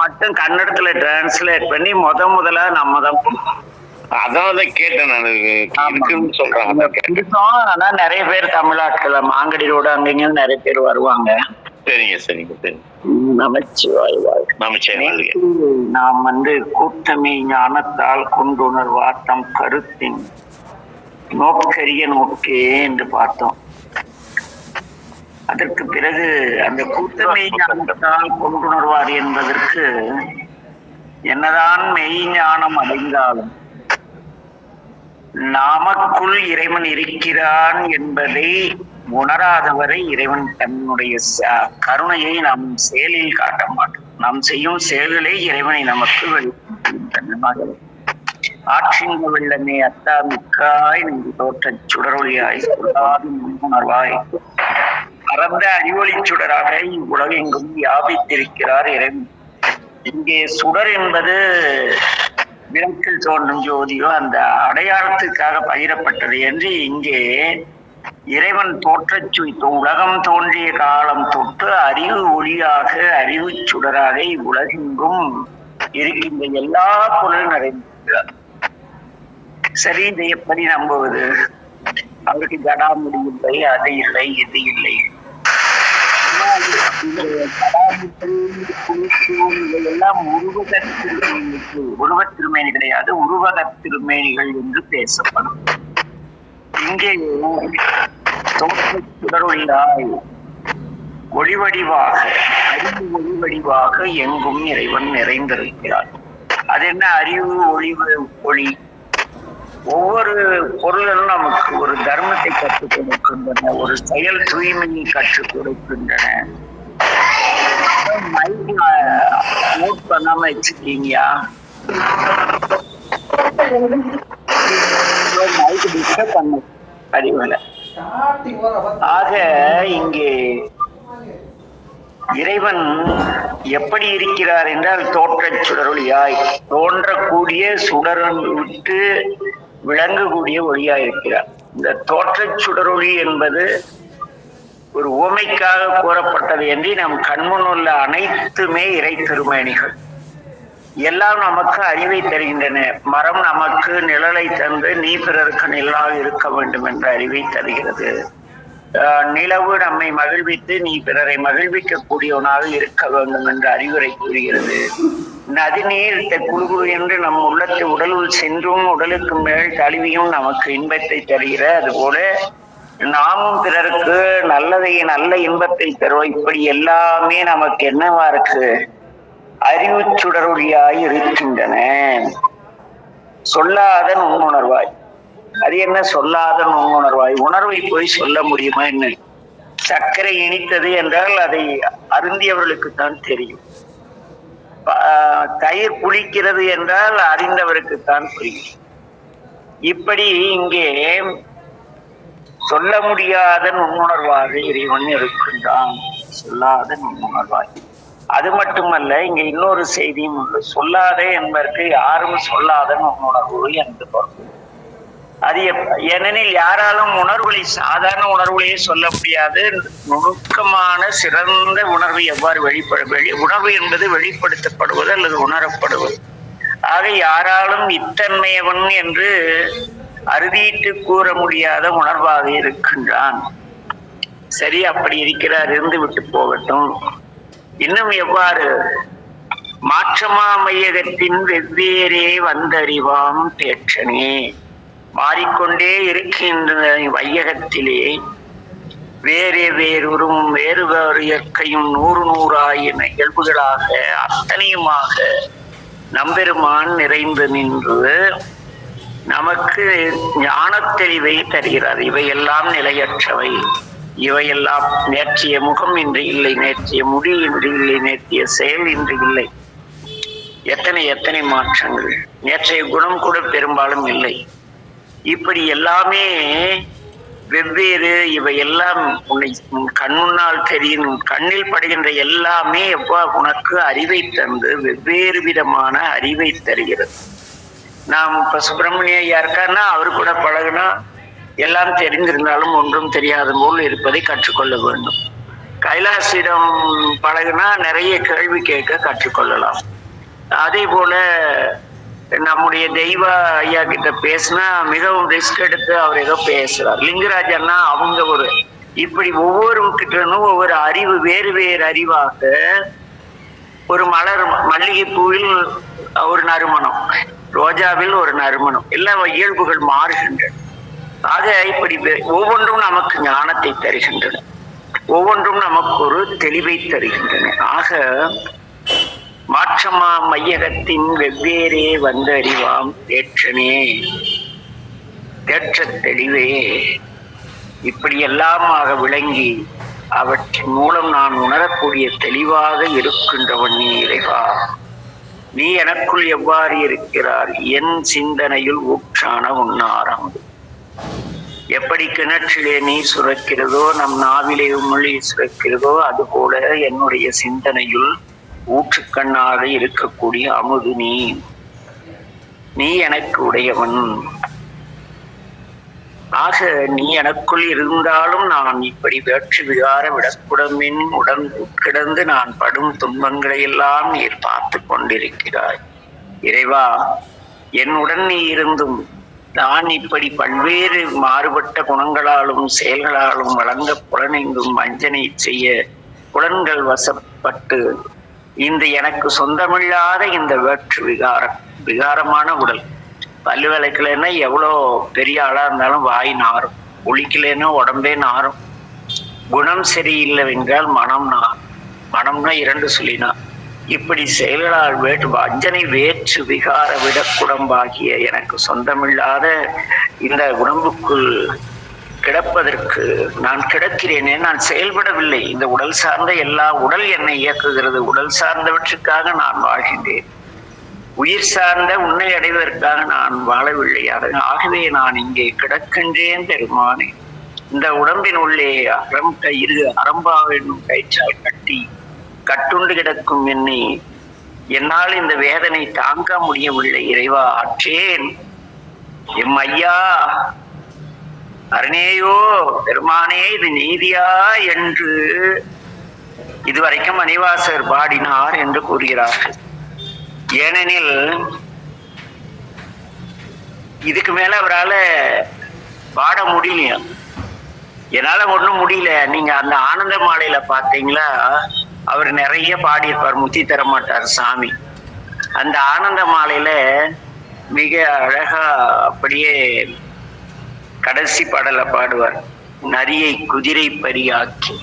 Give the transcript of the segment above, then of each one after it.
மட்டும் கன்னடத்துல டிரான்ஸ்லேட் பண்ணி முதலா நம்ம தான் அதான் கேட்டேன் நான் இருக்குன்னு சொல்றாங்க. ஆனா நிறைய பேர் தமிழாட்கள் மாங்கடி ரோடு அங்கங்க நிறைய பேர் வருவாங்க. சரிங்க சரிங்க சரி. நமச்சிவாய் நாம் கூட்டமே ஞானத்தால் கொண்டுணர்வார் தம் கருத்தின் நோக்கரிய நோக்கே என்று பார்த்தோம். அதற்கு பிறகு அந்த கூட்டமை ஞானத்தால் கொண்டுணர்வார் என்பதற்கு என்னதான் மெய் ஞானம் அடைந்தாலும் நமக்குள் இறைவன் இருக்கிறான் என்பதை உணராதவரை இறைவன் தன்னுடைய கருணையை நாம் செயலில் காட்ட மாட்டோம். நாம் செய்யும் செயல்களே இறைவனை நமக்கு வெளிப்படுத்துகின்றன. ஆற்றின் வெள்ளமே அத்தா மிக்காய் நின்று தோற்ற சுடரொளியாய் சொல்லாது உணர்வாய் பரந்த அறிவொளி சுடராக இவ்வுலகெங்கும் வியாபித்திருக்கிறார் இறைவன். இங்கே சுடர் என்பது விளக்கில் தோன்றும் ஜோதியோ அந்த அடையாளத்துக்காக பகிரப்பட்டது என்று இங்கே இறைவன் உலகம் தோன்றிய காலம் தொட்டு அறிவு ஒளியாக அறிவு சுடராக இவ்வுலகெங்கும் இருக்கின்ற எல்லா பொருளும் நிறைந்திருக்கிறார். சரி, இதை எப்படி நம்புவது? அவருக்கு ஜடாமுடி இல்லை, அது இல்லை, இது இல்லை. எல்லாம் உருவத் திருமேனி கிடையாது, உருவகத் திருமேனிகள் என்று பேசப்படும். இங்கே சுடரொளியாய் ஒளிவடிவாக அறிவு ஒளிவடிவாக எங்கும் இறைவன் நிறைந்திருக்கிறார். அது என்ன அறிவு ஒளி? ஒவ்வொரு பொருளும் நமக்கு ஒரு தர்மத்தை கற்றுக் கொடுக்கின்றன, ஒரு செயல் தூய்மையை கற்றுக் கொடுக்கின்றன. நோட் பண்ணாம வச்சுக்கீங்கயா, அறிவுல. ஆக இங்கே இறைவன் எப்படி இருக்கிறார் என்றால் தோற்ற சுடரொளியாய் தோன்றக்கூடிய சுடரன் விட்டு விளங்கக்கூடிய ஒளியாய் இருக்கிறார். இந்த தோற்ற சுடரொளி என்பது ஒரு உவமைக்காக கூறப்பட்டது என்று நம் கண்முன் உள்ள அனைத்துமே இறை திருமேனிகள். எல்லாம் நமக்கு அறிவை தருகின்றன. மரம் நமக்கு நிழலை தந்து நீ பிறருக்கு நிழலாக இருக்க வேண்டும் என்ற அறிவை தருகிறது. நிலவு நம்மை மகிழ்வித்து நீ பிறரை மகிழ்விக்க கூடியவனாக இருக்க வேண்டும் என்ற அறிவுரை கூறுகிறது. நதி நீர் குழுகுழு என்று நம் உள்ளத்தை உடலுள் சென்றும் உடலுக்கு மேல் தழுவியும் நமக்கு இன்பத்தை தருகிற அதுபோல நாமும் பிறருக்கு நல்ல இன்பத்தை தருவோம். இப்படி எல்லாமே நமக்கு என்னவா இருக்கு? அறிவு சுடரொளியாய் இருக்கின்றன. சொல்லாத நுண்ணுணர்வாய். அது என்ன சொல்லாத நுண்ணுணர்வாய்? உணர்வை போய் சொல்ல முடியுமா என்ன? சர்க்கரை இனித்தது என்றால் அதை அருந்தியவர்களுக்குத்தான் தெரியும். தயிர் புளிக்கிறது என்றால் அறிந்தவருக்குத்தான் புரியும். இப்படி இங்கே சொல்ல முடியாத நுண்ணுணர்வாக இறைவன் இருக்கின்றான். சொல்லாத நுண்ணுணர்வாய். அது மட்டுமல்ல, இங்க இன்னொரு செய்தியும் உண்டு. சொல்லாத என்பதற்கு யாரும் சொல்லாத நுண்ணுணர்வு என்று பொருள். அது ஏனெனில் யாராலும் உணர்வுகளை சாதாரண உணர்வுகளையே சொல்ல முடியாது. நுணுக்கமான சிறந்த உணர்வு எவ்வாறு உணர்வு என்பது வெளிப்படுத்தப்படுவது அல்லது உணரப்படுவது. ஆக யாராலும் இத்தன்மையவன் என்று அறுதிட்டு கூற முடியாத உணர்வாக இருக்கின்றான். சரி, அப்படி இருக்கிறார், இருந்து விட்டு போகட்டும். இன்னும் எவ்வாறு? மாற்றமா மையகத்தின் வெவ்வேறே வந்தறிவாம் பேற்றனே. மாறிக்கொண்டே இருக்கின்ற வையகத்திலே வேறொரும் வேறு இயற்கையும் நூறாயின இயல்புகளாக அத்தனையுமாக நம்பெருமான் நிறைந்து நின்று நமக்கு ஞான தெளிவை தருகிறார். இவையெல்லாம் நிலையற்றவை. இவையெல்லாம் நேற்றைய முகம் இன்று இல்லை, நேற்றைய முடி இன்று இல்லை, நேற்றைய செயல் இன்று இல்லை. எத்தனை மாற்றங்கள்! நேற்றைய குணம் கூட பெரும்பாலும் இல்லை. இப்படி எல்லாமே வெவ்வேறு. இவையெல்லாம் உன்னை கண்முன்னால் தெரியும், கண்ணில் படுகின்ற எல்லாமே எவ்வாறு உனக்கு அறிவை தந்து வெவ்வேறு விதமான அறிவை தருகிறது. நாம் இப்ப சுப்பிரமணிய ஐயா இருக்காருன்னா அவரு கூட பழகுனா எல்லாம் தெரிந்திருந்தாலும் ஒன்றும் தெரியாத போல் இருப்பதை கற்றுக்கொள்ள வேண்டும். கைலாசிடம் பழகுனா நிறைய கேள்வி கேட்க கற்றுக்கொள்ளலாம். அதே போல நம்முடைய தெய்வ ஐயா கிட்ட பேசினா மிகவும் ரிஸ்க் எடுத்து அவர் ஏதோ பேசுறார். லிங்கராஜன்னா அவங்க இப்படி ஒவ்வொரு கிட்ட இருந்தும் ஒவ்வொரு அறிவு வேறு வேறு அறிவாக, ஒரு மல்லிகை பூவில் ஒரு நறுமணம், ரோஜாவில் ஒரு நறுமணம், எல்லா இயல்புகள் மாறுகின்றன. ஆக இப்படி ஒவ்வொன்றும் நமக்கு ஞானத்தை தருகின்றன, ஒவ்வொன்றும் நமக்கு ஒரு தெளிவை தருகின்றன. ஆக மாற்றமா மையகத்தின் வெவ்வேறே வந்த அறிவாம் தேற்றனே, தேற்ற தெளிவே, இப்படியெல்லாமாக விளங்கி அவற்றின் மூலம் நான் உணரக்கூடிய தெளிவாக இருக்கின்றவன் நீ இறைவா. நீ எனக்குள் எவ்வாறு இருக்கிறார்? என் சிந்தனையில் ஊற்றான உன்னாரம். எப்படி கிணற்றிலே நீர் சுரக்கிறதோ, நம் நாவிலே மொழி சுரக்கிறதோ, அதுபோல என்னுடைய சிந்தனையில் ஊற்றுக்கண்ணாக இருக்கக்கூடிய அமுது நீ எனக்கு உடையவன். ஆக நீ எனக்குள் இருந்தாலும் நான் இப்படி வேற்று விகார விடக்குடமின் உடன் கிடந்து நான் படும் துன்பங்களை எல்லாம் நீர் பார்த்து கொண்டிருக்கிறாய். இறைவா, என்னுடன் நீ இருந்தும் நான் இப்படி பல்வேறு மாறுபட்ட குணங்களாலும் செயல்களாலும் வழங்க புலனெங்கும் வஞ்சனை செய்ய புலன்கள் வசப்பட்டு இந்த எனக்கு சொந்தமில்லாத இந்த வேற்று விகாரமான உடல், பல்லு விளக்கலைன்னா எவ்வளோ பெரிய ஆளா இருந்தாலும் வாய் நாரும், ஒழிக்கலைன்னா உடம்பே நாரும். குணம் சரியில்லை என்றால் மனம்னா 2 சொல்லினா. இப்படி செயல்களால் வஞ்சனை வேற்று விகார விடக்குடம்பாகிய எனக்கு சொந்தமில்லாத இந்த உடம்புக்குள் கிடப்பதற்கு நான் கிடக்கிறேனே, நான் செயல்படவில்லை. இந்த உடல் சார்ந்த உடல் என்னை இயக்குகிறது. உடல் சார்ந்தவற்றுக்காக நான் வாழ்கின்றேன். உயிர் சார்ந்த உன்னை அடைவதற்காக நான் வாழவில்லை. ஆகவே நான் இங்கே கிடக்கின்றேன் பெருமானே. இந்த உடம்பின் உள்ளே அரம்பாவ என்னும் கயிற்றால் கட்டுண்டு கிடக்கும் என்னை என்னால் இந்த வேதனை தாங்க முடியவில்லை. இறைவா, ஆற்றேன் எம் ஐயா அருணேயோ பெருமானே, இது நீதியா என்று இதுவரைக்கும் மணிவாசகர் பாடினார் என்று கூறுகிறார்கள். ஏனெனில் இதுக்கு மேல அவரால் பாட முடியலையா? என்னால ஒண்ணும் முடியல. நீங்க அந்த ஆனந்த மாலையில பாத்தீங்களா, அவர் நிறைய பாடியிருப்பார், முத்தி தர மாட்டார் சாமி. அந்த ஆனந்த மாலையில மிக அழகா அப்படியே கடைசி பாடல பாடுவார். நரியை குதிரை பரியாக்கி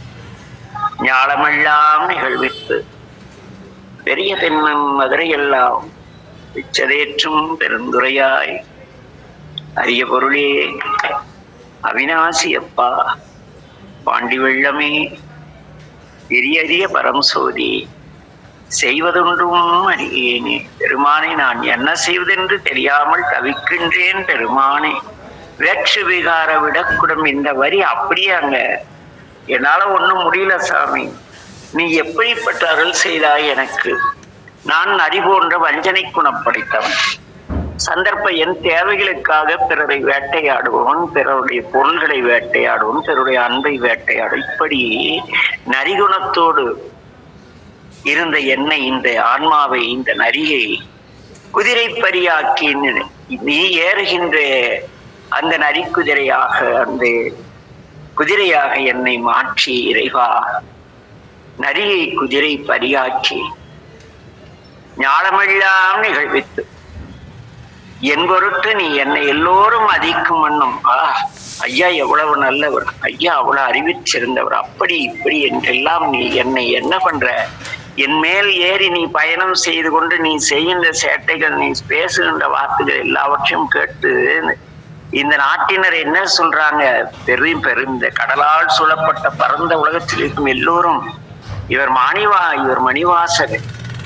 ஞாலமெல்லாம் நிகழ்வித்து பெரிய தென்னன் மதுரையெல்லாம் பிச்சதேற்றும் பெருந்துரையாய் அரிய பொருளே அவிநாசி அப்பா பாண்டி வெள்ளமே பெரிய பரம் சோதி செய்வதொன்றும் அறியேனே. பெருமானை, நான் என்ன செய்வதென்று தெரியாமல் தவிக்கின்றேன் பெருமானே. வேற்று விகார விடக்குடம் இந்த வரி அப்படியே அங்க என்னால ஒண்ணும் முடியல சாமி. நீ எப்படிப்பட்ட அருள் செய்தாய் எனக்கு. நான் அறிபோன்ற வஞ்சனை குணப்படைத்தவன். சந்தர்ப்ப என் தேவைகளுக்காக பிறரை வேட்டையாடுவோன், பிறருடைய பொருள்களை வேட்டையாடுவோன், பிறருடைய அன்பை வேட்டையாடும். இப்படி நரிகுணத்தோடு இருந்த என்னை, இந்த ஆன்மாவை, இந்த நரியை குதிரை பரியாக்கி நீ ஏறுகின்ற அந்த நரிக்குதிரையாக, அந்த குதிரையாக என்னை மாற்றி இறைவா, நரியை குதிரை பரியாக்கி ஞானமெல்லாம் நிகழ்வித்து என் பொருட்டு நீ என்னை எல்லோரும் அதிக்கும் வண்ணம். ஐயா எவ்வளவு நல்லவர், ஐயா அவ்வளவு அறிவிச்சிருந்தவர், அப்படி இப்படி என்றெல்லாம் நீ என்னை என்ன பண்ற, என் மேல் ஏறி நீ பயணம் செய்து கொண்டு நீ செய்கின்ற சேட்டைகள், நீ பேசுகின்ற வார்த்தைகள் எல்லாவற்றையும் கேட்டு இந்த நாட்டினர் என்ன சொல்றாங்க, இந்த கடலால் சூழப்பட்ட பரந்த உலகத்தில் இருக்கும் எல்லோரும் இவர் மணிவாசகர்,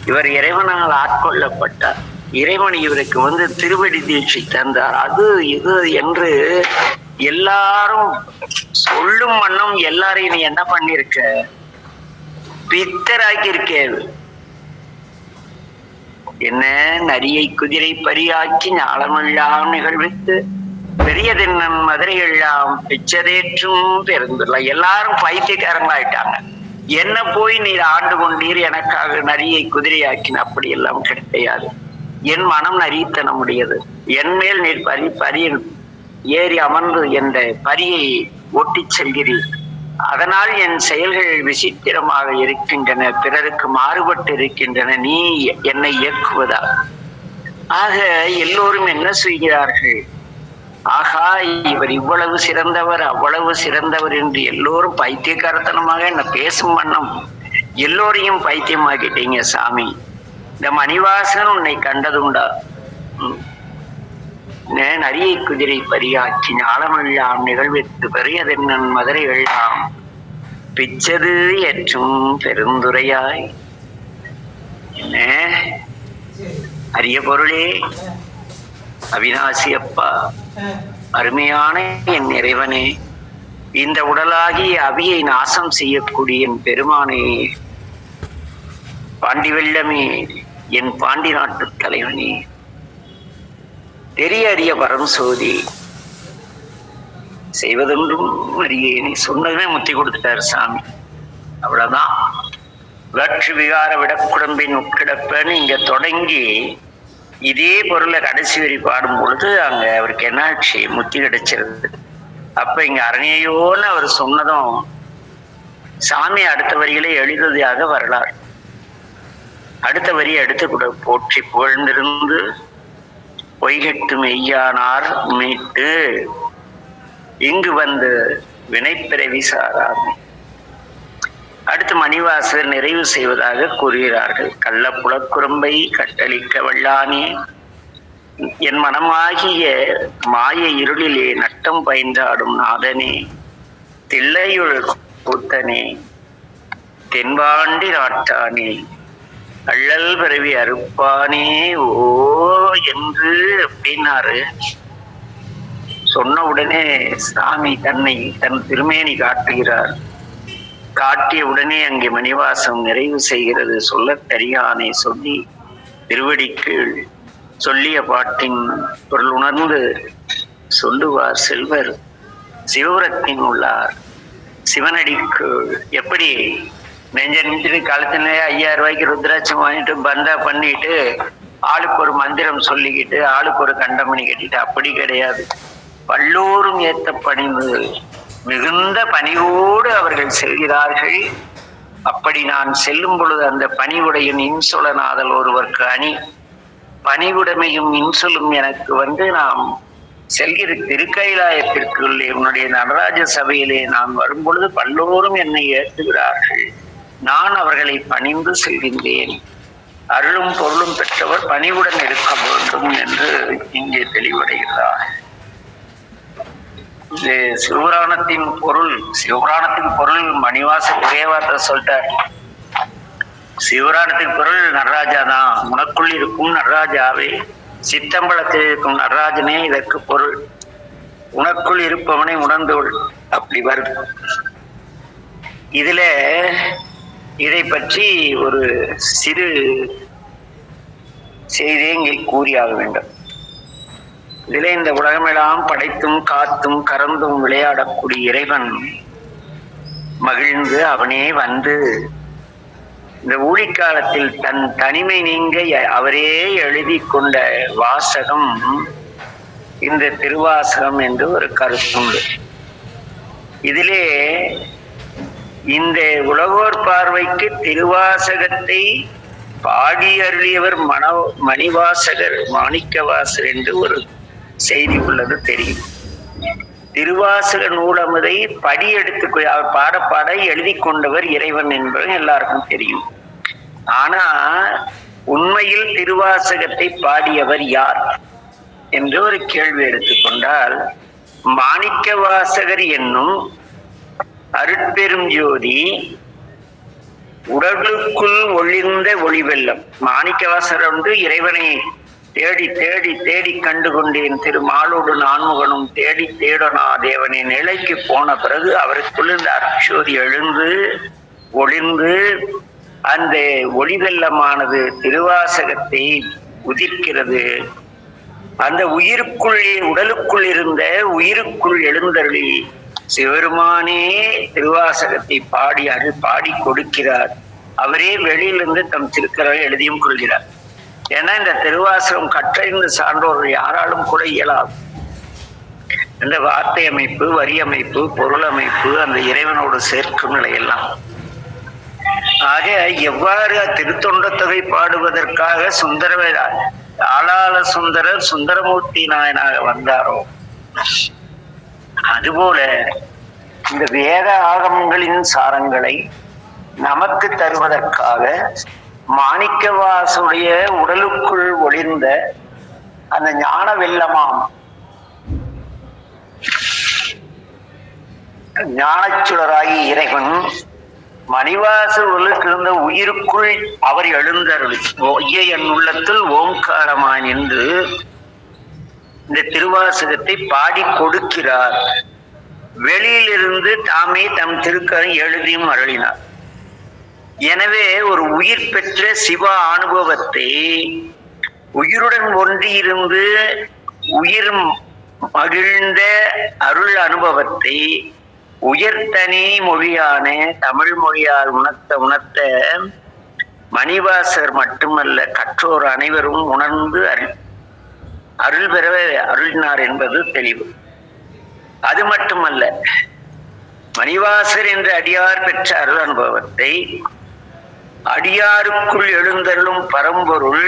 இவர் இறைவனால் ஆட்கொள்ளப்பட்டார், இறைவன் இவருக்கு திருவடி தீட்சை தந்தார், அது இது என்று எல்லாரும் சொல்லும் வண்ணம் எல்லாரையும் நீ என்ன பண்ணிருக்க, பித்தராக்கி இருக்கே. என்ன நரியை குதிரை பரியாக்கி ஞாலமெல்லாம் நிகழ்வித்து பெரிய தென்னன் மதுரை எல்லாம் பிச்சதேற்றும் பெருந்துள்ள. எல்லாரும் பைத்தியக்காரங்களாயிட்டாங்க. என்ன போய் நீர் ஆண்டு கொண்டீர், எனக்காக நரியை குதிரையாக்கின, அப்படி எல்லாம் கிடையாது. என் மனம் நரித்தனம் உடையது. என் மேல் நீர் பரியில் ஏறி அமர்ந்து என்ற பரியை ஓட்டிச் செல்கிறீர். அதனால் என் செயல்கள் விசித்திரமாக இருக்கின்றன, பிறருக்கு மாறுபட்டு இருக்கின்றன. நீ என்னை இயக்குவதா? ஆக எல்லோரும் என்ன செய்கிறார்கள்? ஆகா, இவர் இவ்வளவு சிறந்தவர், அவ்வளவு சிறந்தவர் என்று எல்லோரும் பைத்தியக்காரத்தனமாக என்ன பேசும் வண்ணம் எல்லோரையும் பைத்தியமாக்கிட்டீங்க சாமி. இந்த மணிவாசன் உன்னை கண்டதுண்டா? நரியை குதிரை பரியாற்றி ஞாலமெல்லாம் நிகழ்வித்து பெரியதென்னன் மதுரை எல்லாம் பிச்சது ஏற்றும் பெருந்துரையாய். என்ன அரிய பொருளே, அவிநாசி அப்பா, அருமையான என் இறைவனே, இந்த உடலாகிய அவியை நாசம் செய்யக்கூடிய என் பெருமானே, பாண்டி வெள்ளமே, என் பாண்டி நாட்டு தலைவனே, தெரிய அறிய பரம் சோதி, செய்வதொன்றும் அறியேனே. சொன்னதுமே முத்தி கொடுத்துட்டாரு சாமி. அவ்வளவுதான். வேற்று விகார விடக்குடம்பின் உட்கிடப்பன்னு இங்க தொடங்கி இதே பொருளை கடைசி வரி பாடும் பொழுது அங்க அவருக்கு என்னாச்சு? முத்தி கிடைச்சிருது. அப்ப இங்க அரணியோன்னு அவர் சொன்னதும் சாமி அடுத்த வரிகளை எழுதுவதாக வரலாறு. அடுத்த வரி எடுத்து கூட போற்றி புகழ்ந்திருந்து பொய்கட்டு மெய்யானார் மீட்டு இங்கு வந்து வினைப்பிறவி சாராமை. அடுத்து மணிவாசகர் நிறைவு செய்வதாக கூறுகிறார்கள். கள்ள புலக்குறும்பை கட்டளிக்க வல்லானே, என் மனமாகிய மாய இருளிலே நட்டம் பயின்றாடும் நாதனே, தில்லையுள் கூத்தனே, தென்பாண்டி நாட்டானே, அள்ளல் பிறவி அறுப்பானே ஓ என்று அப்படின்னாரு. சொன்ன உடனே சாமி தன்னை தன் திருமேனி காட்டுகிறார். காட்டிய உடனே அங்கே மணிவாசம் நிறைவு செய்கிறது. சொல்ல தெரியானை சொல்லி திருவடிக்கு சொல்லிய பாட்டின் பொருள் உணர்ந்து சொல்லுவார் செல்வர் சிவபுரத்தின் உள்ளார். சிவனடிக்கு எப்படி நெஞ்ச நின்று காலத்துல 5000 ரூபாய்க்கு ருத்ராட்சம் வாங்கிட்டு பந்தா பண்ணிட்டு ஆளுக்கு ஒரு மந்திரம் சொல்லிக்கிட்டு ஆளுக்கு ஒரு கண்டமணி கட்டிட்டு அப்படி கிடையாது. பல்லோரும் ஏத்த பணிவு மிகுந்த பணிவோடு அவர்கள் செல்கிறார்கள். அப்படி நான் செல்லும் பொழுது அந்த பணிவுடையும் இன்சொலனாதல் ஒருவருக்கு அணி, பணிவுடைமையும் இன்சொலும் எனக்கு வந்து நாம் செல்கிற திருக்கைலாயத்திற்குள்ளே உன்னுடைய நடராஜ சபையிலே நான் வரும்பொழுது பல்லோரும் என்னை ஏற்றுகிறார்கள். நான் அவர்களை பணிந்து செல்கின்றேன். அருளும் பொருளும் பெற்றவர் பணிவுடன் இருக்க வேண்டும் என்று இங்கே தெளிவடைகிறார். இது சிவபுராணத்தின் பொருள் மணிவாசன் ஒரே வார்த்தை சொல்லிட்டார். சிவபுராணத்தின் பொருள் நடராஜா தான். உனக்குள் இருக்கும் நடராஜாவே, சித்தம்பலத்தில் இருக்கும் நடராஜனே இதற்கு பொருள். உனக்குள் இருப்பவனை உணர்ந்தோள் அப்படி வருது. இதுல இதை பற்றி ஒரு சிறு செய்தியை இங்கே கூறியாக வேண்டும். இதிலே இந்த உலகமெல்லாம் படைத்தும் காத்தும் கறந்தும் விளையாடக்கூடிய இறைவன் மகிழ்ந்து அவனே வந்து இந்த ஊழிக்காலத்தில் தன் தனிமை நீங்க அவரே எழுதி கொண்ட வாசகம் இந்த திருவாசகம் என்று ஒரு கருத்துண்டு. இதிலே இந்த உலகோர் பார்வைக்கு திருவாசகத்தை பாடி அருளியவர் மணிவாசகர் மாணிக்கவாசர் என்று ஒரு செய்தி உள்ளது தெரியும். திருவாசக நூலமுதை படி எடுத்து பாட பாட எழுதி கொண்டவர் இறைவன் என்பது எல்லாருக்கும் தெரியும். ஆனா உண்மையில் திருவாசகத்தை பாடியவர் யார் என்று ஒரு கேள்வி எடுத்துக்கொண்டால், மாணிக்கவாசகர் என்னும் அருட்பெரும் ஜோதி உடலுக்குள் ஒளிர்ந்த ஒளி வெள்ளம். மாணிக்கவாசகர் வந்து இறைவனை தேடி தேடி தேடி கண்டு கொண்டேன் திருமாலோடு நான்முகனும் தேடி தேடனா தேவனின் நிலைக்கு போன பிறகு அவருக்குள் இந்த அருட்சோதி எழுந்து ஒளிர்ந்து அந்த ஒளி வெள்ளமானது திருவாசகத்தை உதிர்க்கிறது. அந்த உயிருக்குள்ளே உடலுக்குள் இருந்த உயிருக்குள் எழுந்தருளி சிவருமானே திருவாசகத்தை பாடி கொடுக்கிறார். அவரே வெளியிலிருந்து தம் திருக்கரை எழுதியும் கொள்கிறார். ஏன்னா இந்த திருவாசகம் கற்றறிந்த சான்றோர்கள் யாராலும் கூட இயலாது. இந்த வார்த்தை அமைப்பு, வரி அமைப்பு, பொருள் அமைப்பு, அந்த இறைவனோடு சேர்க்கும் நிலையெல்லாம். ஆக எவ்வாறு திருத்தொண்ட தொகை பாடுவதற்காக ஆளாள சுந்தரர் சுந்தரமூர்த்தி நாயனாக வந்தாரோ, அதுபோல இந்த வேத ஆகமங்களின் சாரங்களை நமக்கு தருவதற்காக மாணிக்கவாசுடைய உடலுக்குள் ஒளிர்ந்த அந்த ஞான வெள்ளமாம் ஞானச்சுடராகி இறைவன் மணிவாசலுக்கு இருந்த உயிருக்குள் அவர் எழுந்தருள் என் உள்ளத்தில் ஓங்காரமாய் நின்று இந்த திருவாசகத்தை பாடி கொடுக்கிறார். வெளியிலிருந்து தாமே தம் திருக்கரை எழுதியும் அருளினார். எனவே ஒரு உயிர் பெற்ற சிவ அனுபவத்தை, உயிருடன் ஒன்றியிருந்து உயிர் மகிழ்ந்த அருள் அனுபவத்தை உயர்தனி மொழியான தமிழ் மொழியால் உணர்த்த மணிவாசர் மட்டுமல்ல, கற்றோர் அனைவரும் உணர்ந்து அருள் பெற அருளினார் என்பது தெளிவு. அது மட்டுமல்ல, மணிவாசர் என்ற அடியார் பெற்ற அருள் அனுபவத்தை அடியாருக்குள் எழுந்தருளும் பரம்பொருள்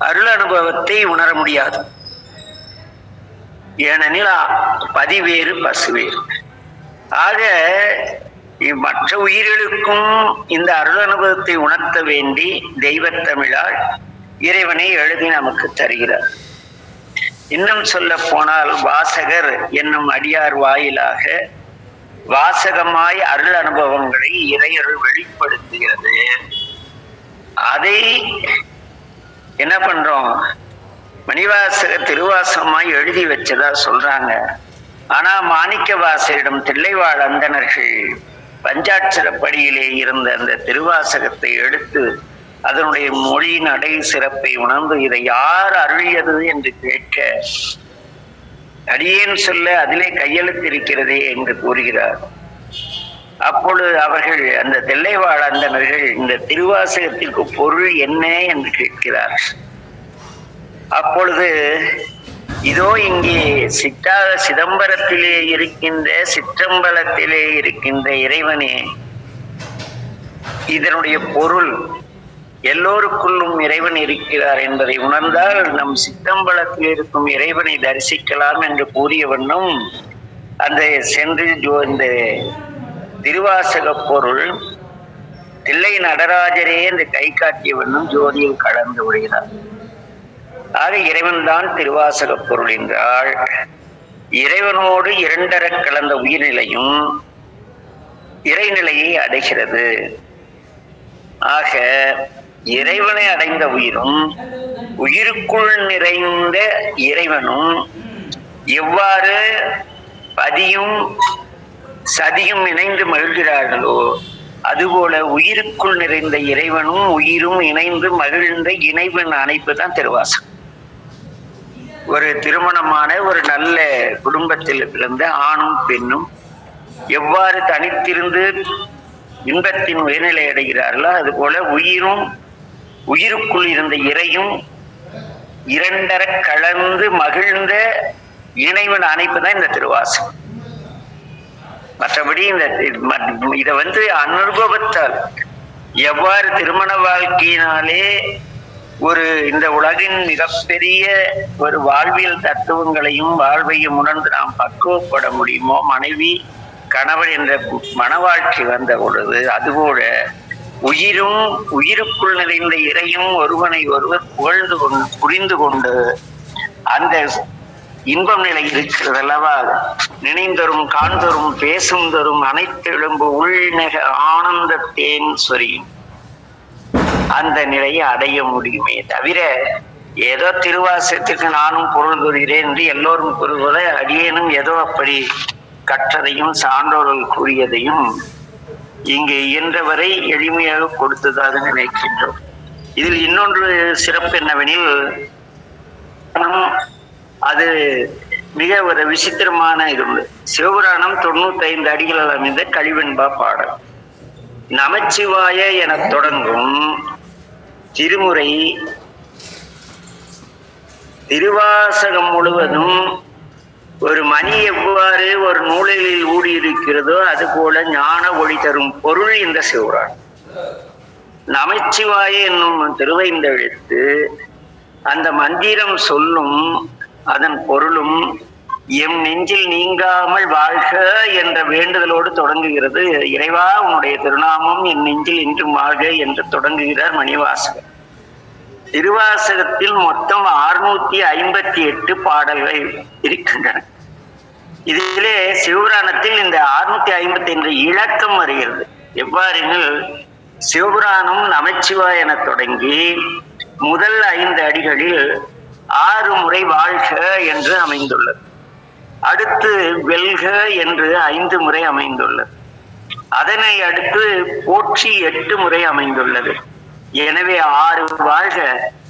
அருள் அனுபவத்தை உணர முடியாது. ஏனெனில் பதிவேறு பசுவேறு. ஆக மற்ற உயிர்களுக்கும் இந்த அருள் அனுபவத்தை உணர்த்த வேண்டி தெய்வத்தமிழால் இறைவனை எழுதி நமக்கு தருகிறார். இன்னும் சொல்ல போனால் வாசகர் என்னும் அடியார் வாயிலாக வாசகமாய் அருள் அனுபவங்களை இறையருள் வெளிப்படுத்துகிறது. அதை என்ன பண்றோம்? மணிவாசக திருவாசகமாய் எழுதி வச்சதா சொல்றாங்க. ஆனா மாணிக்க வாசகரிடம் தில்லைவாழ் அந்தணர்கள் பஞ்சாட்சரப்படியிலே இருந்த அந்த திருவாசகத்தை எடுத்து அதனுடைய மொழி நடை சிறப்பை உணர்ந்து இதை யார் அருளியது என்று கேட்க, அடியேன் சொல்ல அதிலே கையெழுத்து இருக்கிறதே என்று கூறுகிறார். அப்பொழுது அவர்கள் அந்த தில்லைவாழ் அந்தணர்கள் இந்த திருவாசகத்திற்கு பொருள் என்ன என்று கேட்கிறார். அப்பொழுது இதோ இங்கே சிதம்பரத்திலே இருக்கின்ற சிற்றம்பலத்திலே இருக்கின்ற இறைவனே, இதனுடைய பொருள் எல்லோருக்குள்ளும் இறைவன் இருக்கிறார் என்பதை உணர்ந்தால் நம் சித்தம்பலத்தில் இருக்கும் இறைவனை தரிசிக்கலாம் என்று கூறிய வண்ணம் அந்த சென்று இந்த திருவாசக பொருள் தில்லை நடராஜரே என்று கை காட்டிய வண்ணம் ஜோதியில் கலந்து விடுகிறார். ஆக இறைவன் தான் திருவாசக பொருள் என்றால் இறைவனோடு இரண்டர கலந்த உயிர்நிலையும் இறைநிலையை அடைகிறது. ஆக இறைவனை அடைந்த உயிரும் உயிருக்குள் நிறைந்த இறைவனும் எவ்வாறு பதியும் சதியும் இணைந்து மகிழ்கிறார்களோ, அதுபோல உயிருக்குள் நிறைந்த இறைவனும் உயிரும் இணைந்து மகிழ்ந்த இணைவன் அணைப்பு தான் திருவாசகம். ஒரு திருமணமான ஒரு நல்ல குடும்பத்தில் பிறந்த ஆணும் பெண்ணும் எவ்வாறு தனித்திருந்து இன்பத்தின் உயர்நிலை அடைகிறார்களோ, அதுபோல உயிரும் உயிருக்குள் இருந்த இறையும் இரண்டர கலந்து மகிழ்ந்த இணைவன் அணைப்பு தான் இந்த திருவாசகம். மற்றபடி இதை அனுபவத்தால் எவ்வாறு திருமண வாழ்க்கையினாலே ஒரு இந்த உலகின் மிகப்பெரிய ஒரு வாழ்வியல் தத்துவங்களையும் வாழ்வையும் உணர்ந்து நாம் பக்குவப்பட முடியுமோ, மனைவி கணவன் என்ற மன வாழ்க்கை வந்த பொழுது அதுபோல உயிரும் உயிருக்குள் நிறைந்த இறையும் ஒருவனை ஒருவர் புரிந்து கொண்டு அந்த இன்பம் நிலை இருக்கிறது அல்லவா, நினைந்தரும் காண்தரும் பேசும் தரும் அனைத்து எழும்பு உள்நெக ஆனந்த தேன் சொரியும் அந்த நிலையை அடைய முடியுமே தவிர ஏதோ திருவாசகத்துக்கு நானும் பொருள் கூறுகிறேன் என்று எல்லோரும் கூறுவதை அடியேனும் ஏதோ அப்படி கற்றதையும் சான்றோர்கள் கூறியதையும் இங்கே இயன்றவரை எளிமையாக கொடுத்ததாக நினைக்கின்றோம். இதில் இன்னொன்று சிறப்பு என்னவெனில், அது மிக ஒரு விசித்திரமான இது. சிவபுராணம் 95 அடிகளால் அமைந்த கழிவெண்பா பாடல். நமச்சிவாய என தொடங்கும் திருமுறை திருவாசகம் முழுவதும் ஒரு மணி எவ்வாறு ஒரு நூலில் ஊடியிருக்கிறதோ அது போல ஞான ஒளி தரும் பொருள் இந்த சிவபுராணம். நமச்சிவாய என்னும் திருவைந்தெழுத்து அந்த மந்திரம் சொல்லும் அதன் பொருளும் எம் நெஞ்சில் நீங்காமல் வாழ்க என்ற வேண்டுதலோடு தொடங்குகிறது. இறைவா உன்னுடைய திருநாமம் என் நெஞ்சில் இன்றும் வாழ்க என்று தொடங்குகிறார் மணிவாசகர். திருவாசகத்தில் மொத்தம் 658 பாடல்கள் இருக்கின்றன. இதிலே சிவபுராணத்தில் இந்த 655 இலக்கம் வருகிறது. எவ்வாறெனில் சிவபுராணம் நமச்சிவாய என தொடங்கி முதல் 5 அடிகளில் 6 முறை வாழ்க என்று அமைந்துள்ளது. அடுத்து வெல்க என்று 5 முறை அமைந்துள்ளது. அதனை அடுத்து போற்றி 8 முறை அமைந்துள்ளது. எனவே 6 வாழ்க,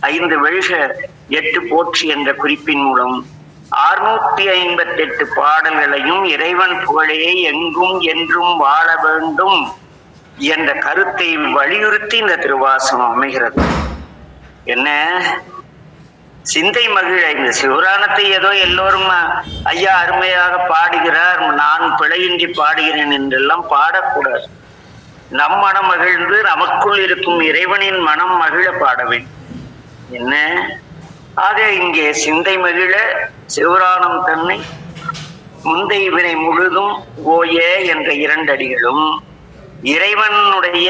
5 வெல்க, 8 போற்றி என்ற குறிப்பின் மூலம் 658 பாடல்களையும் இறைவன் புகழே எங்கும் என்றும் வாழ வேண்டும் என்ற கருத்தை வலியுறுத்தி இந்த திருவாசகம் அமைகிறது. என்ன சிந்தை மகிழ இந்த சிவபுராணத்தை ஏதோ எல்லோரும் ஐயா அருமையாக பாடுகிறார், நான் பிழையின்றி பாடுகிறேன் என்றெல்லாம் பாடக்கூடாது. நம் மனம் மகிழ்ந்து நமக்குள் இருக்கும் இறைவனின் மனம் மகிழ பாட வேண்டும். என்ன ஆக இங்கே சிந்தை மகிழ சிவபுராணம் தன்னை முந்தைய வினை முழுதும் ஓய என்ற 2 அடிகளும் இறைவனுடைய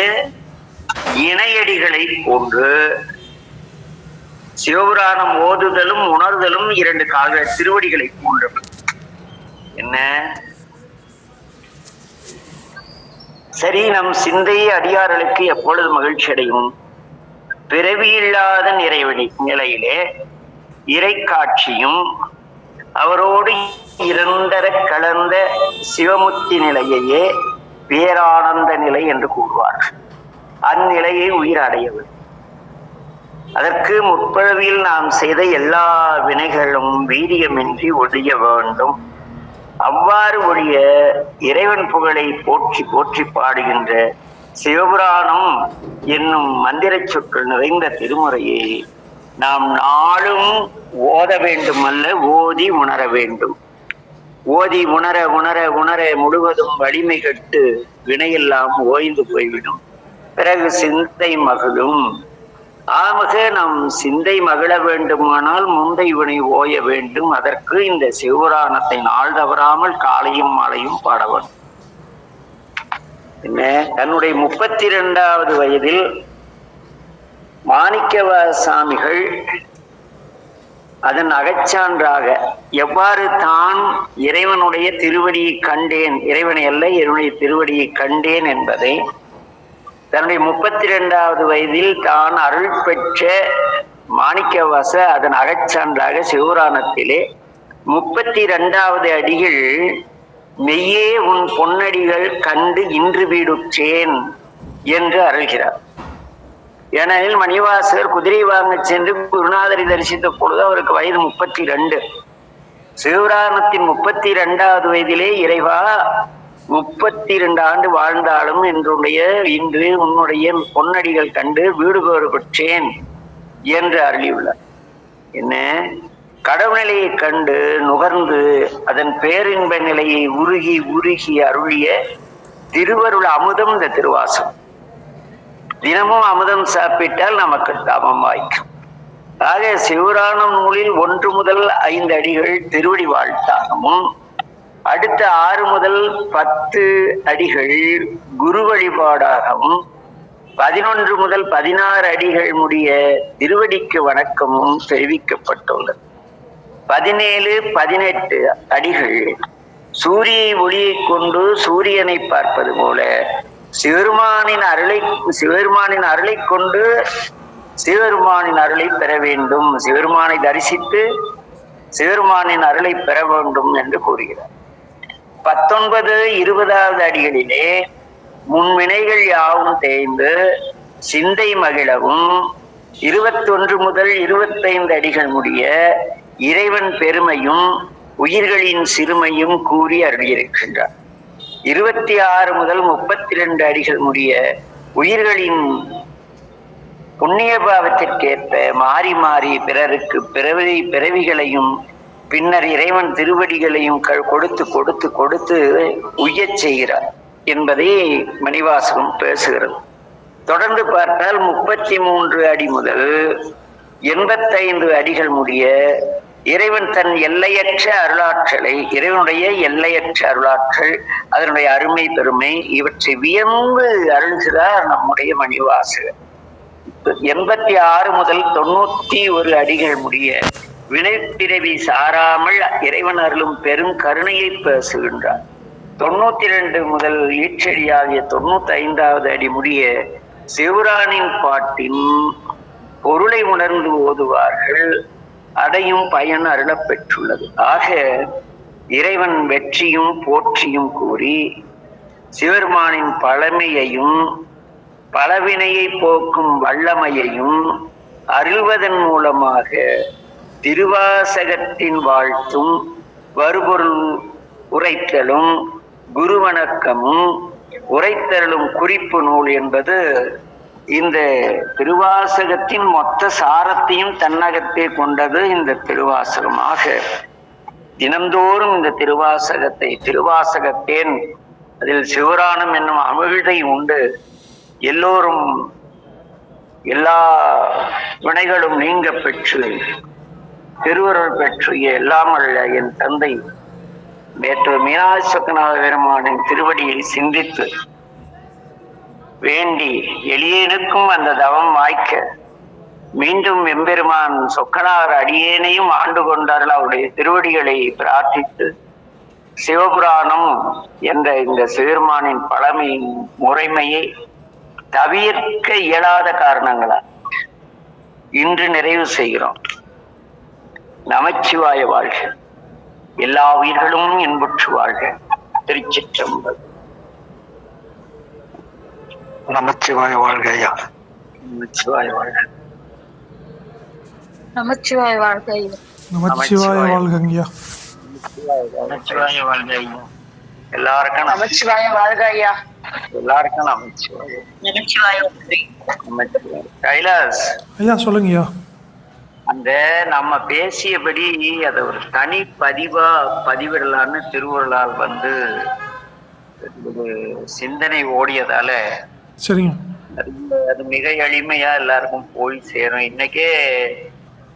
இணையடிகளை போன்று சிவபுராணம் ஓதுதலும் உணர்தலும் 2 கால திருவடிகளை போன்றது. என்ன சரி, நம் சிந்தை அடியார்களுக்கு எப்பொழுது மகிழ்ச்சி அடையும்? பிறவியில்லாத நிறைவடி நிலையிலே இறை காட்சியும் அவரோடு இரண்டர கலந்த சிவமுத்தி நிலையையே பேரானந்த நிலை என்று கூறுவார்கள். அந்நிலையை உயிர் அடையவில்லை. அதற்கு முற்பிறவியில் நாம் செய்த எல்லா வினைகளும் வீரியமின்றி ஒழிய வேண்டும். அவ்வாறு ஒழிய இறைவன் புகழை போற்றி போற்றி பாடுகின்ற சிவபுராணம் என்னும் மந்திர சொற்கள் நிறைந்த திருமுறையை நாம் நாளும் ஓத வேண்டும் அல்ல, ஓதி உணர வேண்டும். ஓதி உணர உணர உணர முழுவதும் வலிமை கட்டு வினையெல்லாம் ஓய்ந்து போய்விடும். பிறகு சிந்தை மகிழும். ஆக நம் சிந்தை மகிழ வேண்டுமானால் முந்தை வினை ஓய வேண்டும். அதற்கு இந்த சிவபுராணத்தை நாள் தவறாமல் காலையும் மாலையும் பாட வேண்டும். என்ன தன்னுடைய 32வது வயதில் மாணிக்கவாசாமிகள் அதன் அகச்சான்றாக எவ்வாறு தான் இறைவனுடைய திருவடியை கண்டேன், இறைவனை அல்ல இறைவனுடைய திருவடியை கண்டேன் என்பதை தன்னுடைய 32வது வயதில் தான் அருள் பெற்ற மாணிக்கவாச அதன் அகச்சான்றாக சிவபுராணத்திலே 32வது அடிகள் மெய்யே உன் பொன்னடிகள் கண்டு இன்று வீடுற்றேன் என்று அருள்கிறார். ஏனெனில் மணிவாசகர் குதிரை வாங்க சென்று குருநாதரை தரிசித்த பொழுது அவருக்கு வயது 32. சிவபுராணத்தின் 32வது வயதிலே இறைவா 32 ஆண்டு வாழ்ந்தாலும் இன்று உன்னுடைய பொன்னடிகள் கண்டு வீடு பேறு பெற்றேன் என்று அருளியுள்ளார். என்ன கடவுள்நிலையை கண்டு நுகர்ந்து அதன் பேரின்ப நிலையை உருகி உருகி அருளிய திருவருள் அமுதம் இந்த திருவாசகம். தினமும் அமுதம் சாப்பிட்டால் நமக்கு தவம் வாய்க்கும். ஆக சிவபுராணம் நூலில் 1 முதல் 5 அடிகள் திருவடி வாழ்த்தாகவும், அடுத்த 6 முதல் 10 அடிகள் குரு வழிபாடாகவும், 11 முதல் 16 அடிகள் முடிய திருவடிக்கு வணக்கமும் தெரிவிக்கப்பட்டுள்ளது. 17, 18 அடிகள் சூரிய ஒளியை கொண்டு சூரியனை பார்ப்பது போல சிவபெருமானின் அருளை கொண்டு சிவபெருமானின் அருளை பெற வேண்டும், சிவபெருமானை தரிசித்து சிவபெருமானின் அருளை பெற வேண்டும் என்று கூறுகிறார். 19, 20வது அடிகளிலே முன்வினைகள் யாவும் தேய்ந்து சிந்தை மகிழவும், 21 முதல் 25 அடிகள் முடிய இறைவன் பெருமையும் உயிர்களின் சிறுமையும் கூறி அருளியிருக்கின்றார். 26 முதல் 32 அடிகள் முடிய உயிர்களின் புண்ணிய பாவத்திற்கேற்ப மாறி மாறி பிறருக்கு பிறவிகளையும் பின்னர் இறைவன் திருவடிகளையும் கொடுத்து கொடுத்து கொடுத்து உய்யச் செய்கிறார் என்பதை மணிவாசகம் பேசுகிறது. தொடர்ந்து பார்த்தால் 33 அடி முதல் 85 அடிகள் முடிய இறைவன் தன் எல்லையற்ற அருளாற்றலை, இறைவனுடைய எல்லையற்ற அருளாற்றல், அதனுடைய அருமை பெருமை இவற்றை வியந்து அருள்கிறார் நம்முடைய மணிவாசகர். 86 முதல் 91 அடிகள் முடிய வினைப்பிறவி சாராமல் இறைவன் அருளும் பெரும் கருணையை பேசுகின்றார். 92 முதல் ஈற்றடியாகிய 95வது அடி முடிய சிவரானின் பாட்டின் பொருளை உணர்ந்து ஓதுவார்கள் அடையும் பயன் அருளப் பெற்றுள்ளது. ஆக இறைவன் வெற்றியும் போற்றியும் கூறி சிவருமானின் பழமையையும் பலவினையை போக்கும் வல்லமையையும் அருள்வதன் மூலமாக திருவாசகத்தின் வாழ்த்தும் வருபொருள் உரைத்தலும் குருவணக்கமும் உரைத்தலும் குறிப்பு நூல் என்பது இந்த திருவாசகத்தின் மொத்த சாரத்தையும் தன்னகத்தே கொண்டது இந்த திருவாசகமாக. தினந்தோறும் இந்த திருவாசகத்தேன் அதில் சிவராணம் என்னும் அமிழ்தை உண்டு எல்லோரும் எல்லா வினைகளும் நீங்க பெற்று திருவருள் பெற்று எல்லாம் அல்ல என் தந்தை நேற்று மீனாட்சி சொக்கநாத பெருமானின் திருவடியை சிந்தித்து வேண்டி எளியனுக்கும் அந்த தவம் வாய்க்க மீண்டும் எம்பெருமான் சொக்கனார் அடியேனையும் ஆண்டு கொண்டார்கள். அவருடைய திருவடிகளை பிரார்த்தித்து சிவபுராணம் என்ற இந்த சிவபெருமானின் பழமையின் முறைமையை தவிர்க்க இயலாத காரணங்களால் இன்று நிறைவு செய்கிறோம். நமச்சிவாய வாழ்க, எல்லா உயிர்களும் இன்புற்று வாழ்க. திருச்சிற்றம்பலம். நமச்சிவாய வாழ்க ஐயா. நமச்சிவாய வாழ்க. நமச்சிவாய வாழ்க ஐயா. நமச்சிவாய வாழ்க ஐயா. நமச்சிவாய வாழ்க ஐயா. எல்லாருக்கும் நமச்சிவாய வாழ்க ஐயா. எல்லாருக்கும் நமச்சிவாய. நமச்சிவாய நமச்சிவாய. கைலாஸ் ஐயா சொல்லுங்க ஐயா. அந்த நம்ம பேசியபடி அதை ஒரு தனி பதிவிடலான்னு திருவருளால் ஒரு சிந்தனை ஓடியதால சரிங்க, அது மிக எளிமையா எல்லாருக்கும் போய் சேரும். இன்னைக்கே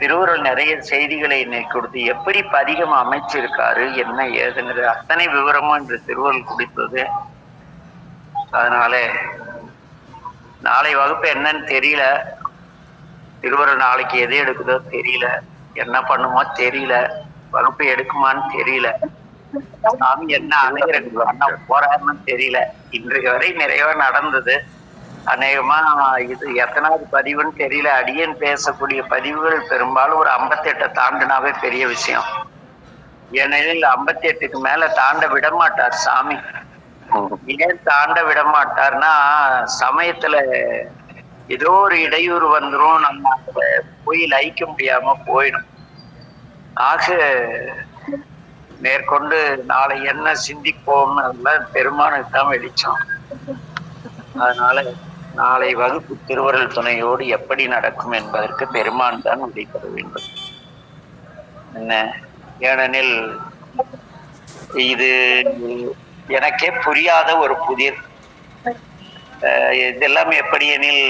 திருவருள் நிறைய செய்திகளை இன்னைக்கு கொடுத்து எப்படி பதிகம் அமைச்சிருக்காரு என்ன ஏதுங்கிற அத்தனை விவரமும் இந்த திருவருள் கொடுத்தது. அதனால நாளை வகுப்பு என்னன்னு தெரியல, திருவருள் நாளைக்கு எது எடுக்குதோ தெரியல, என்ன பண்ணுமோ தெரியல, வகுப்பு எடுக்குமான்னு தெரியல, சாமி என்ன அணுகிறது பண்ண போறாருன்னு தெரியல. இன்றைக்கு வரை நிறைய நடந்தது. அநேகமா இது எத்தனாவது பதிவுன்னு தெரியல. அடியன் பேசக்கூடிய பதிவுகள் பெரும்பாலும் ஒரு 58 தாண்டினாவே பெரிய விஷயம். ஏனெனில் 58க்கு மேல தாண்ட விடமாட்டார் சாமி. ஏன் தாண்ட விடமாட்டார்னா சமயத்துல ஏதோ ஒரு இடையூறு வந்துரும், நம்ம போய் லயிக்க முடியாம போயிடும். ஆக மேற்கொண்டு நாளை என்ன சிந்திப்போம் பெருமானுக்கு தான் வெளிச்சம். அதனால நாளை வகுப்பு திருவருள் துணையோடு எப்படி நடக்கும் என்பதற்கு பெருமான் தான் உழைப்பட வேண்டும். என்ன ஏனெனில் இது எனக்கே புரியாத ஒரு புதிர். இதெல்லாம் எப்படி எனில்